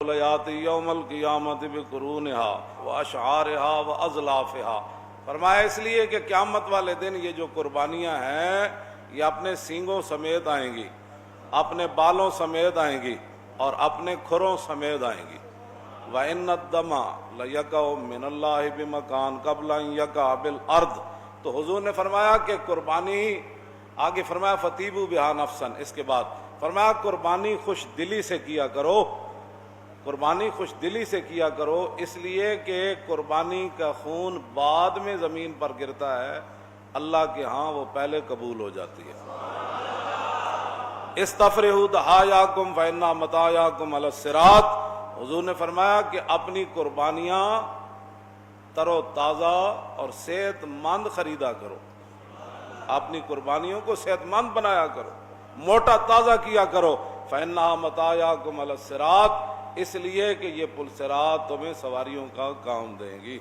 لیات یوم القیامت بقرونہا واشعارہا واضلافہا، فرمایا اس لیے کہ قیامت والے دن یہ جو قربانیاں ہیں یہ اپنے سینگوں سمیت آئیں گی، اپنے بالوں سمیت آئیں گی اور اپنے کھروں سمیت آئیں گی۔ وَإِنَّ الدَّمَ لَيَقَعُ مِنَ اللَّهِ بِمَكَانٍ قَبْلَ أَن يَقَعَ بِالْأَرْضِ، تو حضور نے فرمایا کہ قربانی، آگے فرمایا فَطِيبُوا بِهَا نَفْسًا، اس کے بعد فرمایا قربانی خوش دلی سے کیا کرو، قربانی خوش دلی سے کیا کرو، اس لیے کہ قربانی کا خون بعد میں زمین پر گرتا ہے، اللہ کے ہاں وہ پہلے قبول ہو جاتی ہے۔ استفرحوا ضحایاکم فإن مطایاکم علی الصراط، حضور نے فرمایا کہ اپنی قربانیاں تر و تازہ اور صحت مند خریدا کرو، اپنی قربانیوں کو صحت مند بنایا کرو، موٹا تازہ کیا کرو، فإنها مطایاکم علی الصراط، اس لیے کہ یہ پل صراط تمہیں سواریوں کا کام دیں گی۔